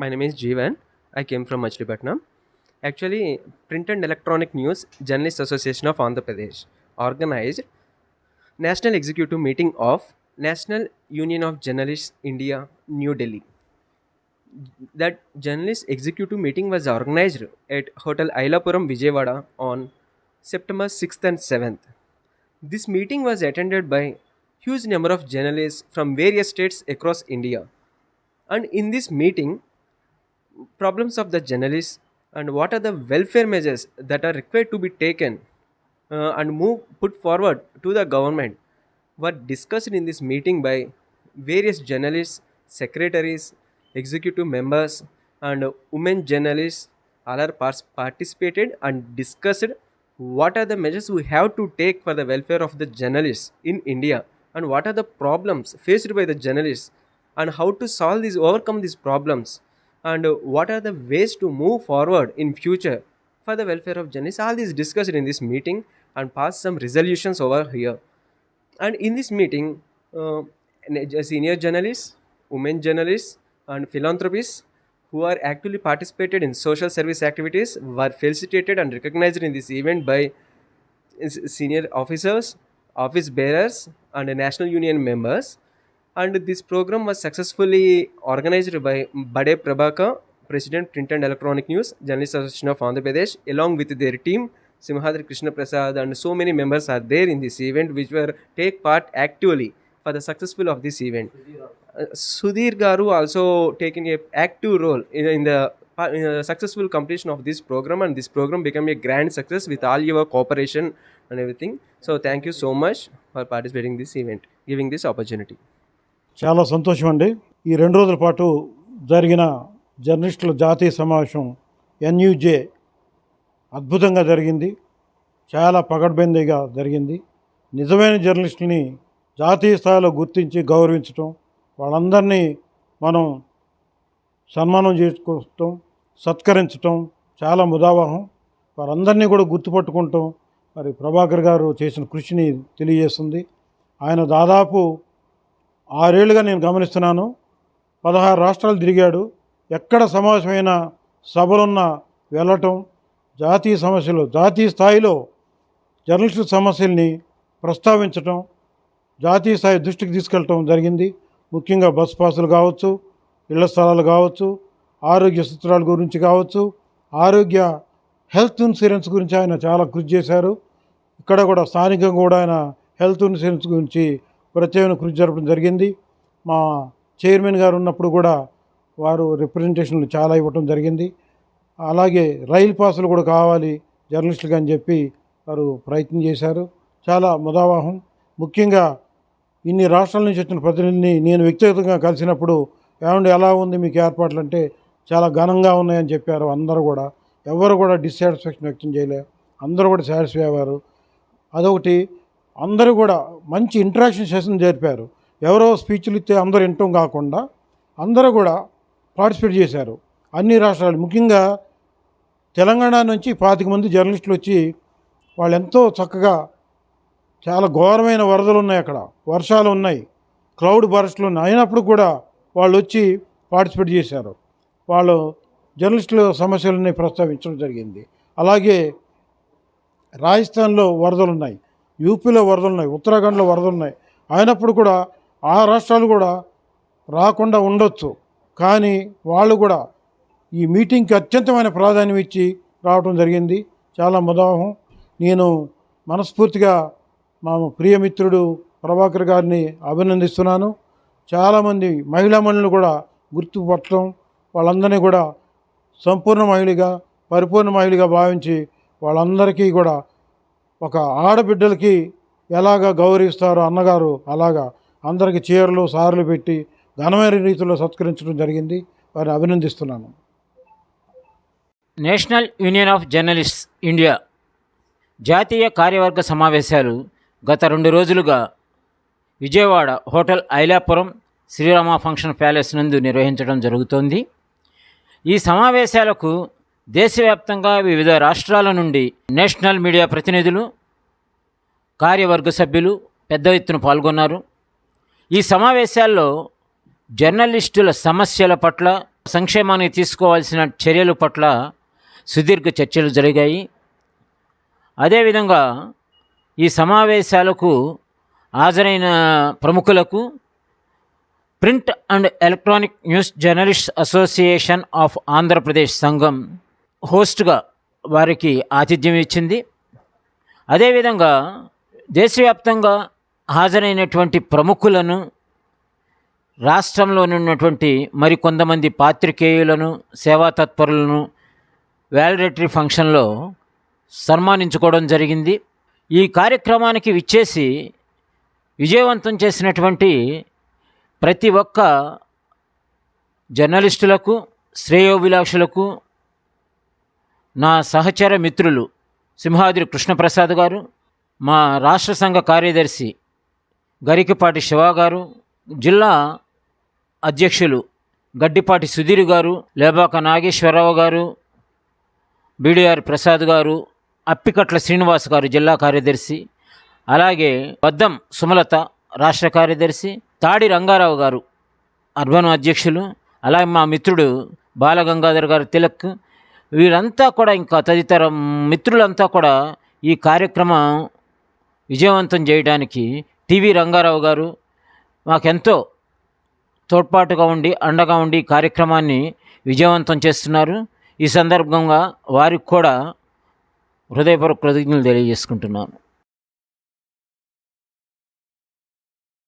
My name is Jeevan. I came from Machilipatnam. Actually, Print and Electronic News Journalists Association of Andhra Pradesh organized National Executive Meeting of National Union of Journalists India, New Delhi. That journalist executive meeting was organized at Hotel Ailapuram, Vijayawada on September 6th and 7th. This meeting was attended by huge number of journalists from various states across India. And in this meeting, problems of the journalists and what are the welfare measures that are required to be taken and put forward to the government were discussed in this meeting by various journalists, secretaries, executive members, and women journalists. All are participated and discussed what are the measures we have to take for the welfare of the journalists in India and what are the problems faced by the journalists and how to overcome these problems and what are the ways to move forward in future for the welfare of journalists. All these discussed in this meeting and passed some resolutions over here. And in this meeting, senior journalists, women journalists, and philanthropists who are actually participated in social service activities were felicitated and recognized in this event by senior officers, office bearers, and national union members. And this program was successfully organized by Bade Prabhakar, President, Print and Electronic News, Journalists Association of Andhra Pradesh, along with their team, Simhadri Krishna Prasad, and so many members are there in this event, which were take part actively for the successful of this event. Sudhir Garu also taken a active role in the successful completion of this program, and this program became a grand success with all your cooperation and everything. So thank you so much for participating in this event, giving this opportunity. చాలా సంతోషం అండి. ఈ 2 రోజుల పాటు జరిగిన జర్నలిస్టుల జాతీయ సమావేశం ఎన్యూజే అద్భుతంగా జరిగింది. చాలా పగడ్బందీగా జరిగింది. నిజమైన జర్నలిస్టులని జాతీయ స్థాయిలో గుర్తించి గౌరవించటం, వాళ్ళందరినీ మనం సన్మానం చేసుకోవటం, సత్కరించటం చాలా ముదావహం. వారందరినీ కూడా గుర్తుపట్టుకుంటాం. మరి ప్రభాకర్ గారు చేసిన కృషిని తెలియజేస్తుంది. ఆయన దాదాపు 6 ఏళ్ళుగా నేను గమనిస్తున్నాను. 16 రాష్ట్రాలు తిరిగాడు. ఎక్కడ సమావేశమైన సభలున్నా వెళ్ళటం, జాతీయ సమస్యలు, జాతీయ స్థాయిలో జర్నలిస్టు సమస్యల్ని ప్రస్తావించటం, జాతీయ స్థాయి దృష్టికి తీసుకెళ్ళటం జరిగింది. ముఖ్యంగా బస్ పాసులు కావచ్చు, ఇళ్ల స్థలాలు కావచ్చు, ఆరోగ్య సూత్రాల గురించి కావచ్చు, హెల్త్ ఇన్సూరెన్స్ గురించి ఆయన చాలా కృషి చేశారు. ఇక్కడ కూడా స్థానికంగా కూడా ఆయన హెల్త్ ఇన్సూరెన్స్ గురించి ప్రత్యేకమైన కృషి జరపడం జరిగింది. మా చైర్మన్ గారు ఉన్నప్పుడు కూడా వారు రిప్రజెంటేషన్లు చాలా ఇవ్వటం జరిగింది. అలాగే రైలు పాసులు కూడా కావాలి జర్నలిస్టులుగా అని చెప్పి వారు ప్రయత్నం చేశారు. చాలా ముదావాహం. ముఖ్యంగా ఇన్ని రాష్ట్రాల నుంచి వచ్చిన ప్రతినిధిని నేను వ్యక్తిగతంగా కలిసినప్పుడు ఏమండి ఎలా ఉంది మీకు ఏర్పాట్లు అంటే చాలా ఘనంగా ఉన్నాయని చెప్పారు. అందరూ కూడా ఎవరు కూడా డిస్సాటిస్ఫాక్షన్ వ్యక్తం చేయలేరు. అందరూ కూడా సాటిస్ఫై అయ్యారు. అదొకటి. అందరూ కూడా మంచి ఇంటరాక్షన్ సెషన్ జరిపారు. ఎవరో స్పీచ్లు ఇస్తే అందరూ వినటం కాకుండా అందరూ కూడా పార్టిసిపేట్ చేశారు. అన్ని రాష్ట్రాలు, ముఖ్యంగా తెలంగాణ నుంచి 25 మంది జర్నలిస్టులు వచ్చి వాళ్ళు ఎంతో చక్కగా, చాలా ఘోరమైన వరదలు ఉన్నాయి, అక్కడ వర్షాలు ఉన్నాయి, క్లౌడ్ బరస్ట్లు ఉన్నాయి, అయినప్పుడు కూడా వాళ్ళు వచ్చి పార్టిసిపేట్ చేశారు. వాళ్ళు జర్నలిస్టుల సమస్యలని ప్రస్తావించడం జరిగింది. అలాగే రాజస్థాన్లో వరదలు ఉన్నాయి, యూపీలో వరదలు ఉన్నాయి, ఉత్తరాఖండ్లో వరదలు ఉన్నాయి, అయినప్పుడు కూడా ఆ రాష్ట్రాలు కూడా రాకుండా ఉండొచ్చు, కానీ వాళ్ళు కూడా ఈ మీటింగ్కి అత్యంతమైన ప్రాధాన్యం ఇచ్చి రావడం జరిగింది. చాలా ముదావహం. నేను మనస్ఫూర్తిగా మా ప్రియమిత్రుడు ప్రభాకర్ గారిని అభినందిస్తున్నాను. చాలామంది మహిళా మనులు కూడా గుర్తుపట్టడం, వాళ్ళందరినీ కూడా సంపూర్ణ మహిళగా, పరిపూర్ణ మహిళగా భావించి వాళ్ళందరికీ కూడా ఒక ఆడబిడ్డలకి ఎలాగా గౌరవిస్తారో అన్నగారు అలాగా అందరికీ చీరలు సార్లు పెట్టి ఘనమైన రీతిలో సత్కరించడం జరిగింది. వారిని అభినందిస్తున్నాను. National union of journalists India జాతీయ కార్యవర్గ సమావేశాలు గత 2 రోజులుగా Vijayawada hotel Ilapuram Srirama function palace నందు నిర్వహించడం జరుగుతోంది. ఈ సమావేశాలకు దేశవ్యాప్తంగా వివిధ రాష్ట్రాల నుండి నేషనల్ మీడియా ప్రతినిధులు, కార్యవర్గ సభ్యులు పెద్ద ఎత్తున పాల్గొన్నారు. ఈ సమావేశాల్లో జర్నలిస్టుల సమస్యల పట్ల, సంక్షేమానికి తీసుకోవాల్సిన చర్యల పట్ల సుదీర్ఘ చర్చలు జరిగాయి. అదేవిధంగా ఈ సమావేశాలకు హాజరైన ప్రముఖులకు print and electronic news journalist association of Andhra Pradesh సంఘం హోస్ట్గా వారికి ఆతిథ్యం ఇచ్చింది. అదేవిధంగా దేశవ్యాప్తంగా హాజరైనటువంటి ప్రముఖులను, రాష్ట్రంలో ఉన్నటువంటి మరికొంతమంది పాత్రికేయులను, సేవా తత్పరులను వ్యాలిడేటరీ ఫంక్షన్లో సన్మానించుకోవడం జరిగింది. ఈ కార్యక్రమానికి విచ్చేసి విజయవంతం చేసినటువంటి ప్రతి ఒక్క జర్నలిస్టులకు, శ్రేయోభిలాషులకు, నా సహచర మిత్రులు సింహాద్రి కృష్ణప్రసాద్ గారు, మా రాష్ట్ర సంఘ కార్యదర్శి గరికపాటి శివ గారు, జిల్లా అధ్యక్షులు గడ్డిపాటి సుధీర్ గారు, లేబాక నాగేశ్వరరావు గారు, బీడీఆర్ ప్రసాద్ గారు, అప్పికట్ల శ్రీనివాస్ గారు జిల్లా కార్యదర్శి, అలాగే బద్దం సుమలత రాష్ట్ర కార్యదర్శి, తాడి రంగారావు గారు అర్బన్ అధ్యక్షులు, అలాగే మా మిత్రుడు బాలగంగాధర్ గారు తిలక్, వీరంతా కూడా ఇంకా తదితర మిత్రులంతా కూడా ఈ కార్యక్రమం విజయవంతం చేయడానికి టీవీ రంగారావు గారు మాకెంతో తోడ్పాటుగా ఉండి, అండగా ఉండి ఈ కార్యక్రమాన్ని విజయవంతం చేస్తున్నారు. ఈ సందర్భంగా వారికి కూడా హృదయపూర్వక కృతజ్ఞతలు తెలియజేసుకుంటున్నాను.